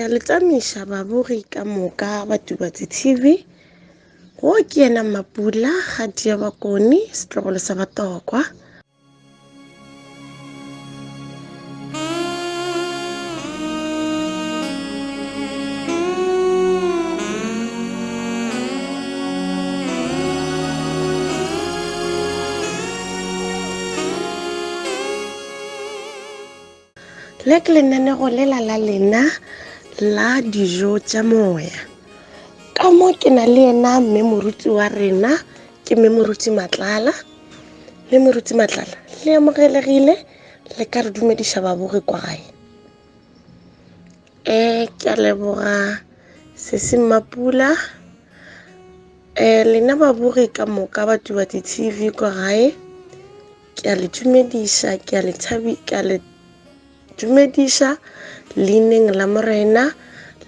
a le tsamaisa babogedi ka moka ba Tubatse TV go ke yena Mapula ga dia bakoni setlogolo sa batokwa. Le ke lenaneo le la lena la dijo tša moya ka mo ke na le ena mme moruti wa rena ke mme moruti Matlala le moruti Matlala le amogelegile le ka re dumediša babogi kwa gae. Ke a leboga Sesi Mapula lena babogi ka moka ba Tubatse TV kwa gae ke a le dumediša ke a le dumediša leineng la morena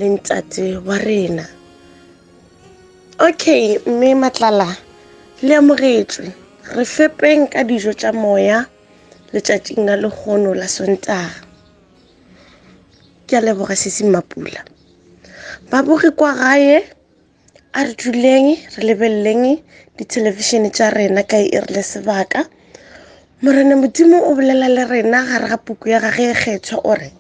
le ntate wa rena. Okay, mme Matlala le amogetšwe re fepeng ka dijo tša moya letšatšing la lekgono la Sontaga. Ke a leboga Sesi Mapula. Babogi kwa gae a re duleng re lebeleleng dithelevishene tša rena ka e re le sebaka. Morena Modimo o bolela le rena gare ga puku ya gage e kgethwa ore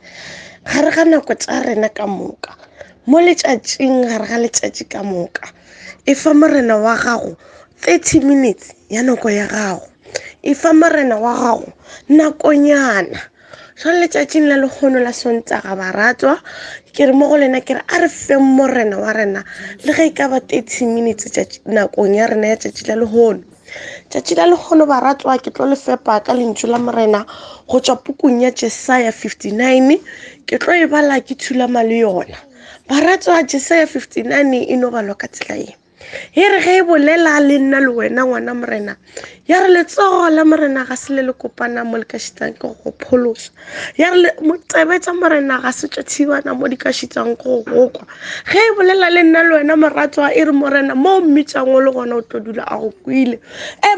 gare ga nako tša rena ka moka mo letšatšing gare ga letšatši ka moka e fa morena wa gago 30 minutes ya nako ya gago e fa morena wa gago nakonyana. So letšatšing la lekgono la Sontaga baratwa ke re mo go lena ke re a re feng morena wa rena le ge e ka ba 30 minutes nakong ya rena ya tšatši la lekgono. Tšatši la lekgono baratwa ke tlo le fepa ka lentšu la morena go tšwa pukung ya Jesaya 59 ke tlo e bala ke thulama le yona. Baratwa Jesaya 59 e no balwa ka tsela e re ge e bolela le nna le wena ngwana morena ya re letsogo la morena ga se le kopana mo le ka šitang ke go phološa ya re motebe tša morena ga se tša thibana mo di ka šitang go kwa ge e bolela le nna le wena moratwa e re morena mo mmitšango le gona o tlo dula a go kwile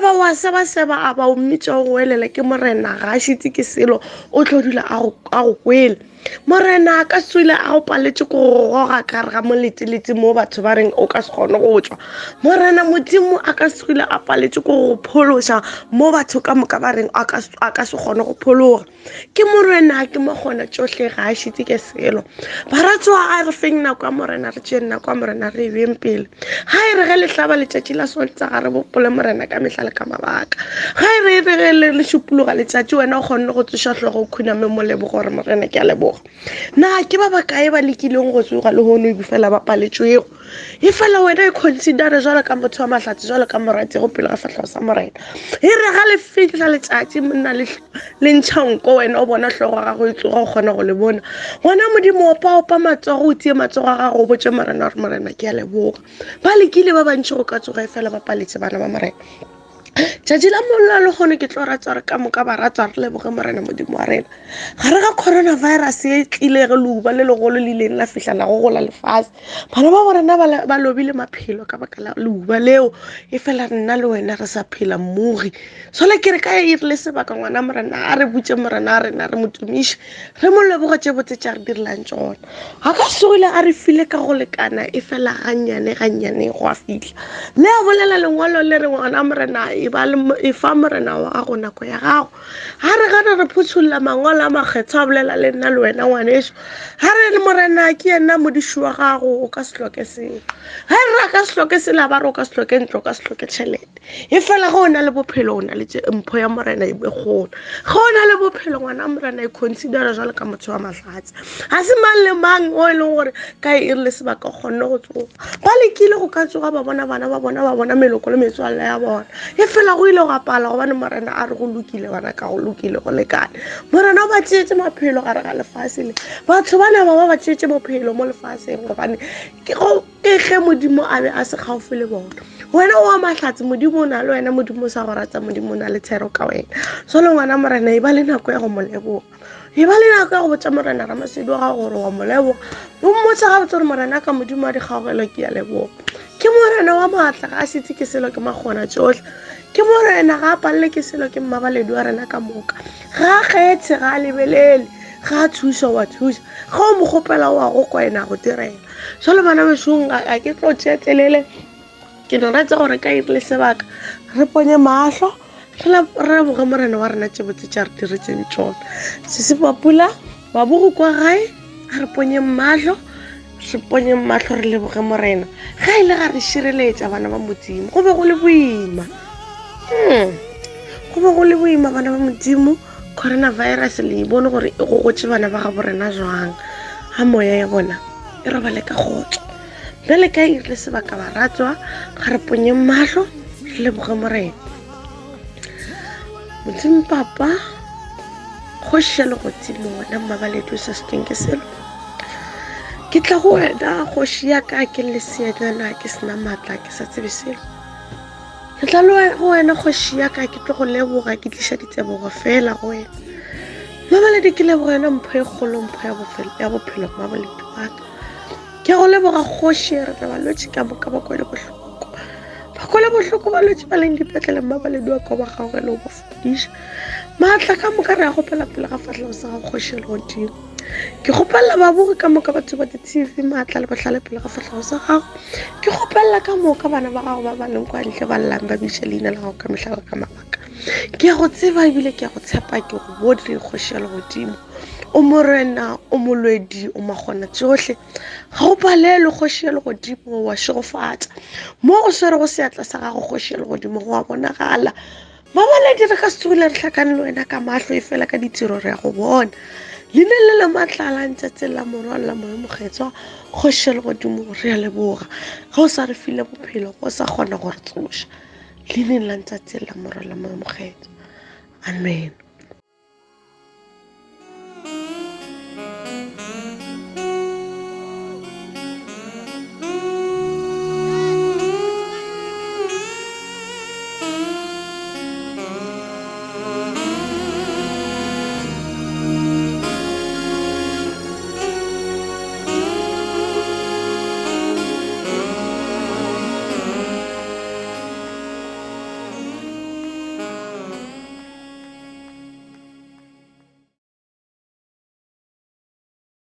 ba wa seba a ba o mmitša go elela ke morena ga a šitse ke selo o tlo dula a go kwele. Morena ka swile a go paletše go goga ka re ga moletelete mo batho ba reng o ka se kgone go tšwa. Morena Modimo a ka swile a paletše go phološa mo batho ka moka ba reng a ka se kgone go phologa. Ke morena ke makgona tšohle ga a šitse ke selo. Baratwa a re feng nako ya morena re tšee nako ya morena re beng pele ga e re ge le hlaba letšatši la Sontaga re bopole morena ka mehla le ka mabaka ga e re le šupologa letšatši wena o kgonne go tsoša hlogo o khuname mo lebogo gore morena ke a leboga. Na ke ba bakae ba lekileng go tsoga le hono e fela ba paletšego e fela wena e considere jalo ka motho wa mahlatse jalo ka morati go pele ga fatlhego sa morena e re ga le fitla letšatši monna le ntšhanko wena o bona hlogo ga go e tsoga o kgona go le bona gona Modimo opa matsogo o tie matsogo ga go botše morena gore morena ke a leboga. Ba lekile ba bantši go ka tsoga e fela ba paletše bana ba morena. Tšatši la mollo le gone ke tlo ratwa re ka moka baratwa re leboge morena Modimo wa rena gare ga coronavirus e tlile ge leuba le legolo le ileng la fihla la go gola lefase bana ba borena ba lobile maphelo ka baka la leuba leo e fela nna le wena re sa phela mmogi sole ke re ka e rile sebaka ngwana morena a re butše morena a rena re motumiše re mo leboge tše botse tša re direlang tšona ga ka segile a re file ka go lekana e fela gannyane go a fihla le a bolela lengwalo le re ngwana morena e fa morena wa gago nako ya gago ga re gana re phuthulla mangwalo a makgetho a bolela le nna le wena ngwanešo ga re le morena ke yena modiši wa gago o ka se hloke selo ga re ra ka se hloke sela ba re o ka se hloke ntlo o ka se hloke tšhelete e fela ge o na le bophelo o na le mpho ya morena e begona ge o na le bophelo ngwana morena e considera jalo ka motho wa mahlatse ga se mang le mang o e leng gore ka e rile sebaka o kgonne go tsoga ba lekile go ka tsoga ba bona bana ba bona meloko le metswalle ya bona e fela go ile go apala gobane morena a re go lokile bana ka go lokile go lekane morena o ba tšeetse maphelo gare ga lefase le batho ba nama ba tšeetse bophelo mo lefaseng gobane ke ge Modimo a be a se gaufi le bona wena o a mahlatse Modimo o na le wena Modimo o sa go rata Modimo o na le tshero ka wena sole ngwana morena e ba le nako ya go mo leboga e ba le nako ya go botša morena Ramasedi wa gago gore wa mo leboga o mmotša ga botse gore morena ka Modimo a di kgaogelo ke ya leboga ke morena wa maatla ga a šitse ke selo ke makgona tšohle ke morena ga a palele ke selo ke mmabaledi wa rena ka moka ga a kgethe ga a lebelele ga a thusa wa thusa ga o mo gopela wa go kwa ena go direla jalo bana besong a ke tlo tšetelele ke no ratsa gore ka irile sebaka re ponye mahlo re boge morena wa rena tšebotse tša re diretseng tšona Sesepapula ba bogo kwa gae a re ponye mahlo re leboge morena ga ile ga re šireletša bana ba modimo go be go le boima bana ba modimo coronavirus le bone gore e gogotše bana ba ga borena jwang ga moya ya bona e robale ka kgotso bjale ka irile sebaka ba ratswa ga re ponye mahlo re leboge morena modimo papa kgoši ya legodimo wena mmabaledu se sekeng ke selo ke tla go wena kgoši ya ka ke le seenyana ke sena maatla ke sa tsebe selo ke tla go wena kgoši ya ka ke tlo go leboga ke tliša ditsebogo fela go wena mmabaledi ke leboga yena mpho e kgolo mpho ya bophelo mmabaledi wa ka ke go leboga kgoši re tla balwetši ka moka ba kwele bohloko balwetši ba leng dipetlele mmabaledi wa ka ba gago le go ba fodiša maatla ka moka re ya gopela pele ga fatlhego sa ga kgoši le godimo ke gopelela babogi ka moka batho ba di-tv maatla le bohlale pele ga fatlhego sa gago ke gopelela ka moka bana ba gago ba ba leng kwa ntle ba llang ba biša leina la gago ka mehlago ka mabaka ke ya go tseba ebile ke ya go tshepa ke go bodile kgoši ya legodimo o morena o molwedi o magona tsohle ga o palelwe kgoši ya legodimo wa šegofatša mo o swere go seatla sa gago kgoši ya legodimo go a bonagala mabaledi re ka se tsogile re tlhakane le wena ka mahlo e fela ka ditiro re ya go bona leina le le maatla la ntšatse la morwalo la moya mokgetswa kgoši ya legodimo re ya leboga ga o sa re file bophelo go sa kgona gore tsoša leineng la ntšatse la morwalo la moya mokgetswa amen